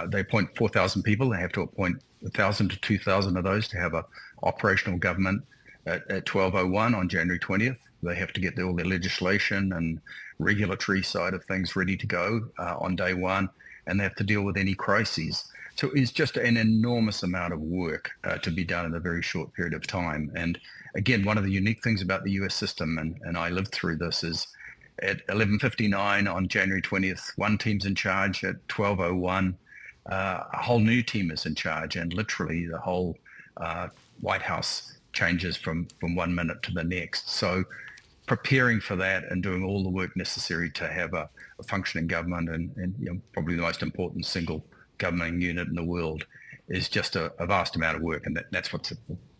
they appoint 4,000 people. They have to appoint 1,000 to 2,000 of those to have a operational government at 12:01 on January 20th. They have to get all their legislation and regulatory side of things ready to go on day one, and they have to deal with any crises. So it's just an enormous amount of work to be done in a very short period of time. And again, one of the unique things about the US system, and I lived through this, is at 11:59 on January 20th, one team's in charge. At 12:01, a whole new team is in charge, and literally the whole White House changes from 1 minute to the next. So preparing for that and doing all the work necessary to have a functioning government and probably the most important single governing unit in the world is just a vast amount of work, and that's what the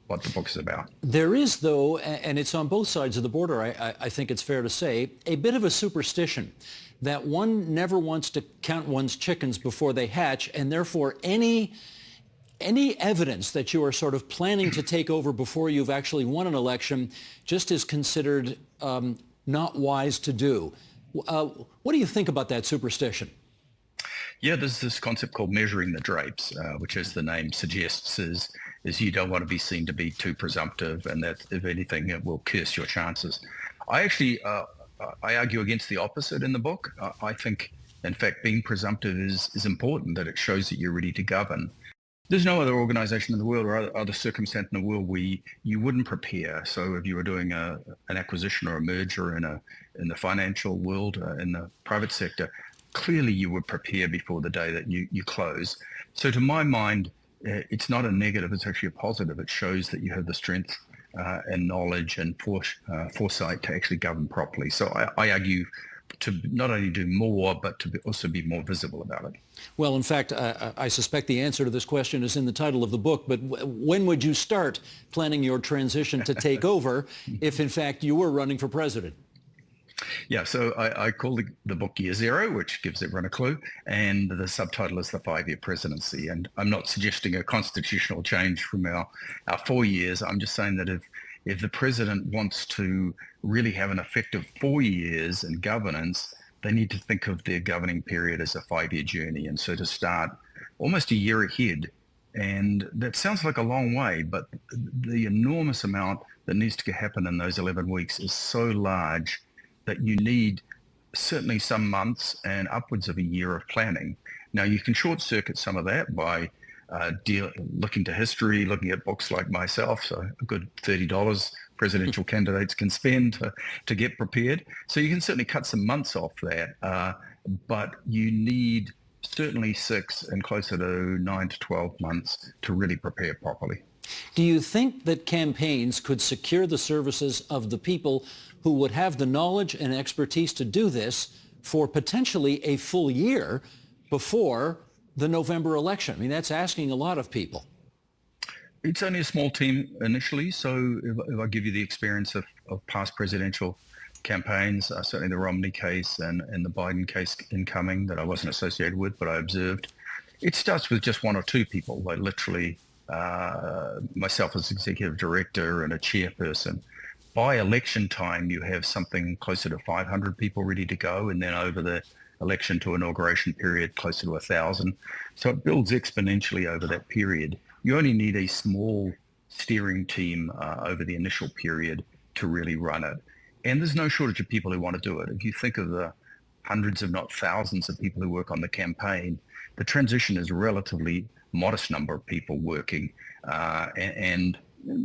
book is about. There is, though, and it's on both sides of the border, I think it's fair to say, a bit of a superstition that one never wants to count one's chickens before they hatch, and therefore any evidence that you are sort of planning to take over before you've actually won an election just is considered not wise to do. What do you think about that superstition? Yeah, there's this concept called measuring the drapes, which, as the name suggests, is you don't want to be seen to be too presumptive, and that, if anything, it will curse your chances. I actually, I argue against the opposite in the book. I think, in fact, being presumptive is important, that it shows that you're ready to govern. There's no other organization in the world or other circumstance in the world where you wouldn't prepare. So if you were doing an acquisition or a merger in the financial world, in the private sector, clearly you would prepare before the day that you close. So to my mind, it's not a negative, it's actually a positive. It shows that you have the strength and knowledge and foresight to actually govern properly. So I argue to not only do more, but to also be more visible about it. Well, in fact, I suspect the answer to this question is in the title of the book, but when would you start planning your transition to take over if, in fact, you were running for president? Yeah, so I call the book Year Zero, which gives everyone a clue, and the subtitle is The 5-Year Presidency. And I'm not suggesting a constitutional change from our 4 years. I'm just saying that if the president wants to really have an effective 4 years in governance, they need to think of their governing period as a 5-year journey. And so to start almost a year ahead, and that sounds like a long way, but the enormous amount that needs to happen in those 11 weeks is so large that you need certainly some months and upwards of a year of planning. Now, you can short circuit some of that by looking to history, looking at books like myself, so a good $30 presidential candidates can spend to get prepared. So you can certainly cut some months off that, but you need certainly 6 and closer to 9 to 12 months to really prepare properly. Do you think that campaigns could secure the services of the people who would have the knowledge and expertise to do this for potentially a full year before the November election? I mean, that's asking a lot of people. It's only a small team initially, so if I give you the experience of past presidential campaigns, certainly the Romney case and the Biden case incoming that I wasn't associated with, but I observed, it starts with just 1 or 2 people, like literally myself as executive director and a chairperson. By election time, you have something closer to 500 people ready to go, and then over the election to inauguration period, closer to 1,000. So it builds exponentially over that period. You only need a small steering team over the initial period to really run it. And there's no shortage of people who want to do it. If you think of the hundreds, if not thousands of people who work on the campaign, the transition is a relatively modest number of people working, and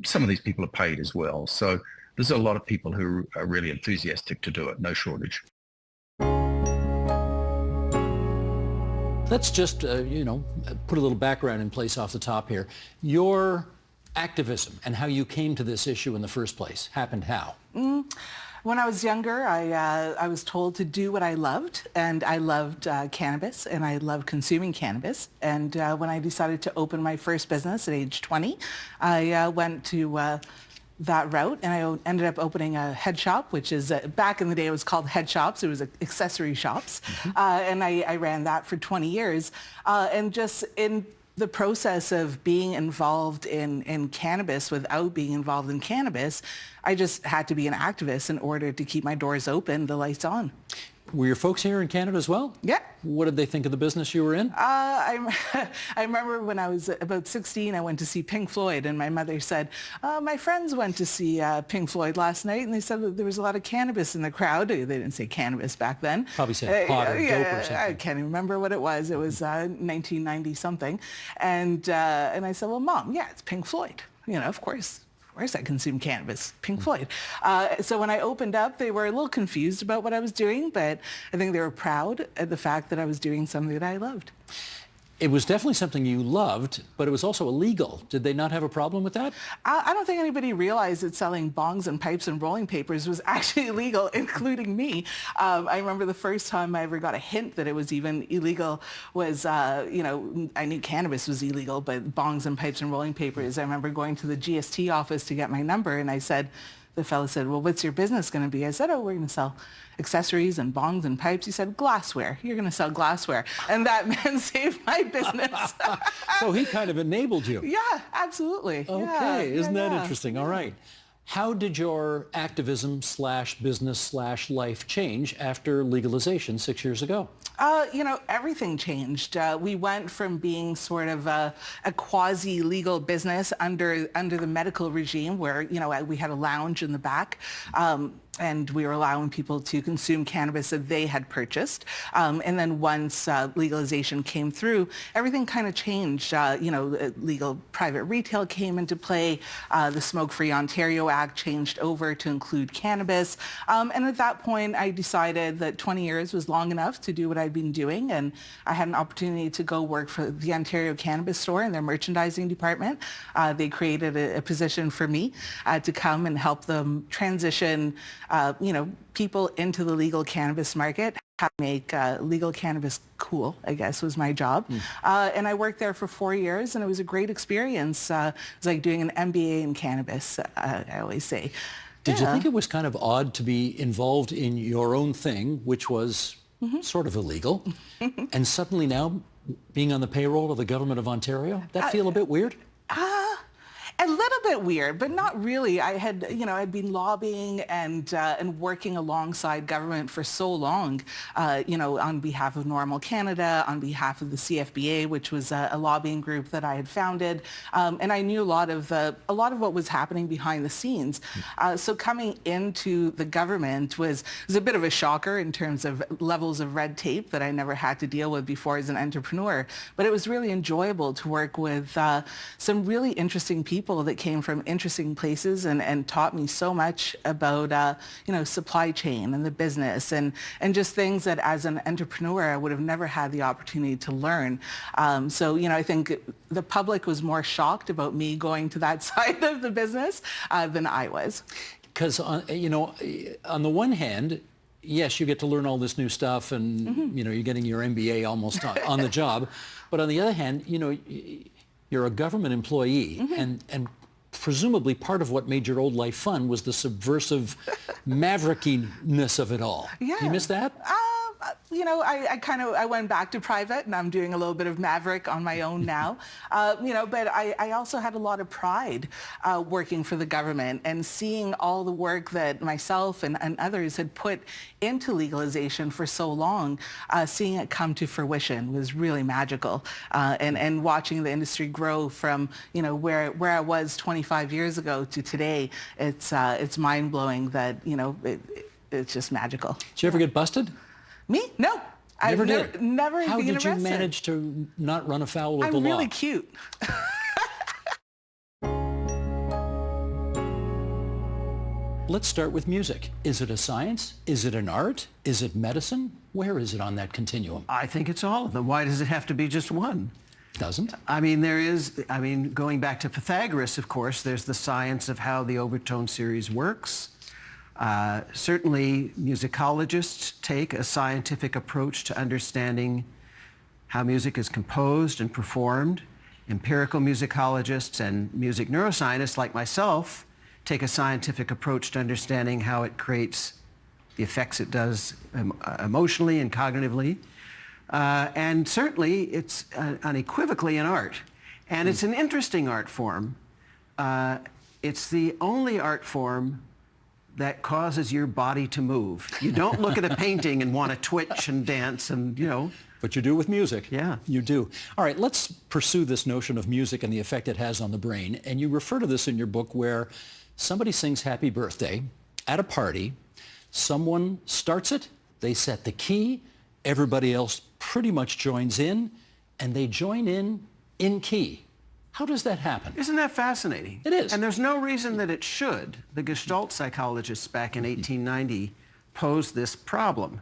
some of these people are paid as well. So there's a lot of people who are really enthusiastic to do it, no shortage. Let's just, put a little background in place off the top here. Your activism and how you came to this issue in the first place happened how? When I was younger, I was told to do what I loved, and I loved cannabis, and I loved consuming cannabis. And when I decided to open my first business at age 20, I went to that route, and I ended up opening a head shop, which is, back in the day it was called head shops, it was accessory shops, and I ran that for 20 years. And just in the process of being involved in cannabis without being involved in cannabis, I just had to be an activist in order to keep my doors open, the lights on. Were your folks here in Canada as well? Yeah. What did they think of the business you were in? I remember when I was about 16, I went to see Pink Floyd, and my mother said, my friends went to see Pink Floyd last night, and they said that there was a lot of cannabis in the crowd. They didn't say cannabis back then. Probably said pot or dope or something. I can't even remember what it was. It was 1990 something. And I said, well, Mom, yeah, it's Pink Floyd. Of course I consume cannabis, Pink Floyd. So when I opened up, they were a little confused about what I was doing, but I think they were proud at the fact that I was doing something that I loved. It was definitely something you loved, but it was also illegal. Did they not have a problem with that? I don't think anybody realized that selling bongs and pipes and rolling papers was actually illegal, including me. I remember the first time I ever got a hint that it was even illegal was, I knew cannabis was illegal, but bongs and pipes and rolling papers, I remember going to the GST office to get my number, and the fellow said, well, what's your business going to be? I said, we're going to sell accessories and bongs and pipes. He said, glassware. You're going to sell glassware. And that man saved my business. So he kind of enabled you. Yeah, absolutely. Okay, isn't that interesting? All right. How did your activism/business/life change after legalization 6 years ago? Everything changed. We went from being sort of a quasi-legal business under the medical regime where, we had a lounge in the back. And we were allowing people to consume cannabis that they had purchased. And then once legalization came through, everything kind of changed. Legal private retail came into play. The Smoke-Free Ontario Act changed over to include cannabis. And at that point, I decided that 20 years was long enough to do what I'd been doing. And I had an opportunity to go work for the Ontario Cannabis Store in their merchandising department. They created a position for me to come and help them transition people into the legal cannabis market, how to make legal cannabis cool, I guess, was my job. And I worked there for 4 years, and it was a great experience. It was like doing an MBA in cannabis, I always say. Did you think it was kind of odd to be involved in your own thing, which was sort of illegal, and suddenly now being on the payroll of the government of Ontario? That feel a bit weird? A little little bit weird, but not really. I had, I'd been lobbying and working alongside government for so long, on behalf of Normal Canada, on behalf of the CFBA, which was a lobbying group that I had founded, and I knew a lot of what was happening behind the scenes. So coming into the government was a bit of a shocker in terms of levels of red tape that I never had to deal with before as an entrepreneur. But it was really enjoyable to work with some really interesting people that came from interesting places and taught me so much about supply chain and the business and just things that as an entrepreneur I would have never had the opportunity to learn. I think the public was more shocked about me going to that side of the business than I was. Because on the one hand, yes, you get to learn all this new stuff, and you're getting your MBA almost on the job. But on the other hand, you're a government employee, and presumably part of what made your old life fun was the subversive maverickiness of it all. Yeah. You miss that? I went back to private, and I'm doing a little bit of maverick on my own now. But I also had a lot of pride working for the government and seeing all the work that myself and others had put into legalization for so long. Seeing it come to fruition was really magical, and watching the industry grow from where I was 25 years ago to today. It's mind blowing that it's just magical. Did you ever get busted? Me? No. Never did. Never How been did you arrested. manage to not run afoul of the I'm law? really cute. Let's start with music. Is it a science? Is it an art? Is it medicine? Where is it on that continuum? I think it's all of them. Why does it have to be just one? Doesn't. Going back to Pythagoras, of course, there's the science of how the overtone series works. Certainly, musicologists take a scientific approach to understanding how music is composed and performed. Empirical musicologists and music neuroscientists like myself take a scientific approach to understanding how it creates the effects it does emotionally and cognitively. And certainly, it's unequivocally an art. And it's an interesting art form. It's the only art form that causes your body to move. You don't look at a painting and want to twitch and dance and, But you do with music. Yeah. You do. All right, let's pursue this notion of music and the effect it has on the brain. And you refer to this in your book where somebody sings Happy Birthday at a party, someone starts it, they set the key, everybody else pretty much joins in, and they join in key. How does that happen? Isn't that fascinating? It is. And there's no reason that it should. The Gestalt psychologists back in 1890 posed this problem.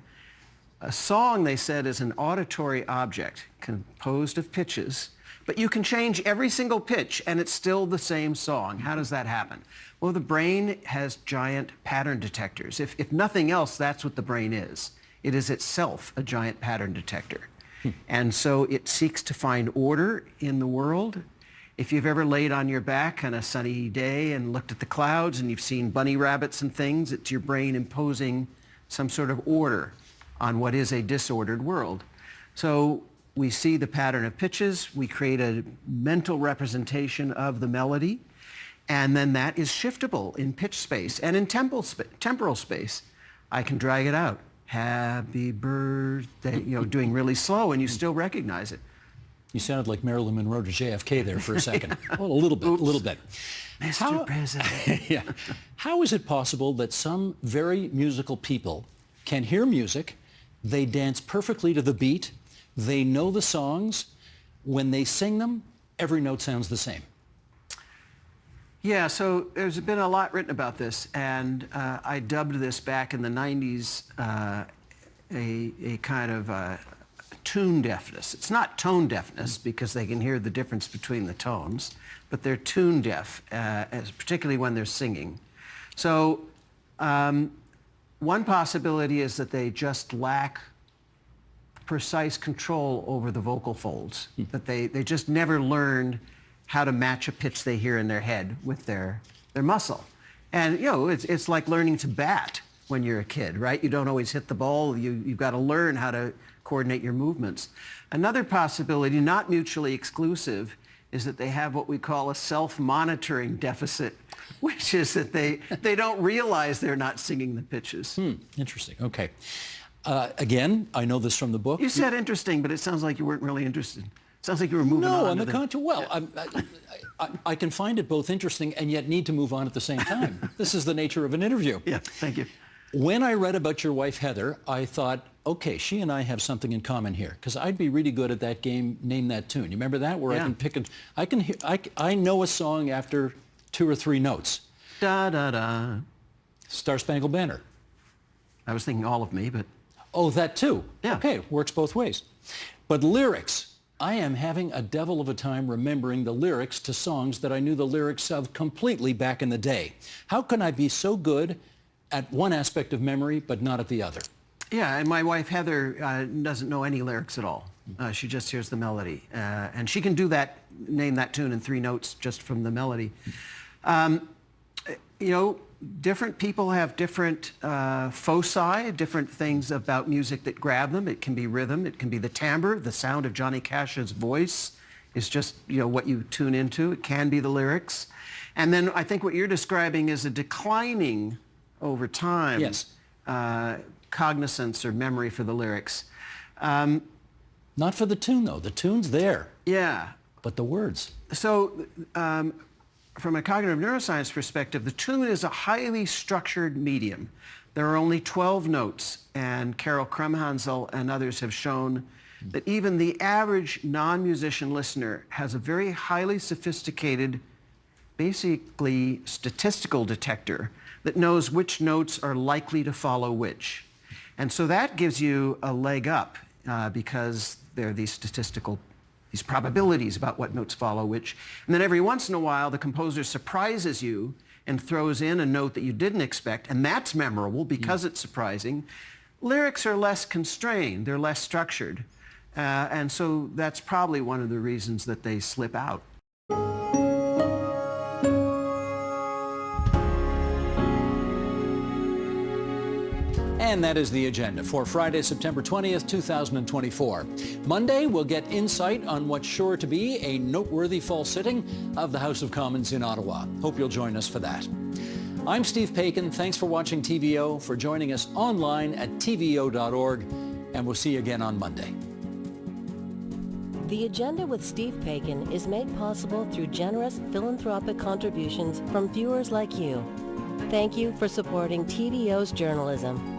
A song, they said, is an auditory object composed of pitches, but you can change every single pitch and it's still the same song. How does that happen? Well, the brain has giant pattern detectors. If nothing else, that's what the brain is. It is itself a giant pattern detector. And so it seeks to find order in the world. If you've ever laid on your back on a sunny day and looked at the clouds and you've seen bunny rabbits and things, it's your brain imposing some sort of order on what is a disordered world. So we see the pattern of pitches, we create a mental representation of the melody, and then that is shiftable in pitch space and in temporal space. I can drag it out. Happy birthday, doing really slow, and you still recognize it. You sounded like Marilyn Monroe to JFK there for a second. Well, a little bit. Mr. President. Yeah. How is it possible that some very musical people can hear music, they dance perfectly to the beat, they know the songs, when they sing them, every note sounds the same? Yeah, so there's been a lot written about this, and I dubbed this back in the 90s a kind of tune deafness. It's not tone deafness because they can hear the difference between the tones, but they're tune deaf, particularly when they're singing. So one possibility is that they just lack precise control over the vocal folds, that they just never learned how to match a pitch they hear in their head with their muscle. And, it's like learning to bat when you're a kid, right? You don't always hit the ball. You've got to learn how to coordinate your movements. Another possibility, not mutually exclusive, is that they have what we call a self-monitoring deficit, which is that they don't realize they're not singing the pitches. Interesting. Okay. Again, I know this from the book. You said interesting, but it sounds like you weren't really interested. Sounds like you were moving on. No, on to the contrary. Well, I can find it both interesting and yet need to move on at the same time. This is the nature of an interview. Yeah, thank you. When I read about your wife, Heather, I thought, okay, she and I have something in common here, because I'd be really good at that game, Name That Tune. You remember that? Where Yeah. I can pick I know a song after 2 or 3 notes. Da, da, da. Star Spangled Banner. I was thinking All of Me, but... Oh, that too. Yeah. Okay, works both ways. But lyrics, I am having a devil of a time remembering the lyrics to songs that I knew the lyrics of completely back in the day. How can I be so good at one aspect of memory, but not at the other? Yeah, and my wife, Heather, doesn't know any lyrics at all. She just hears the melody. And she can do that, Name That Tune in 3 notes just from the melody. You know, different people have different foci, different things about music that grab them. It can be rhythm, it can be the timbre, the sound of Johnny Cash's voice is just, you know, what you tune into. It can be the lyrics. And then I think what you're describing is a declining over time. Yes. Cognizance or memory for the lyrics. Not for the tune, though. The tune's there, Yeah. but the words. So from a cognitive neuroscience perspective, the tune is a highly structured medium. There are only 12 notes, and Carol Krumhansel and others have shown that even the average non-musician listener has a very highly sophisticated, basically statistical detector that knows which notes are likely to follow which. And so that gives you a leg up because there are these probabilities about what notes follow which. And then every once in a while, the composer surprises you and throws in a note that you didn't expect, and that's memorable because it's surprising. Lyrics are less constrained, they're less structured. And so that's probably one of the reasons that they slip out. And that is the agenda for Friday, September 20th, 2024. Monday, we'll get insight on what's sure to be a noteworthy fall sitting of the House of Commons in Ottawa. Hope you'll join us for that. I'm Steve Paikin. Thanks for watching TVO, for joining us online at tvo.org, and we'll see you again on Monday. The Agenda with Steve Paikin is made possible through generous philanthropic contributions from viewers like you. Thank you for supporting TVO's journalism.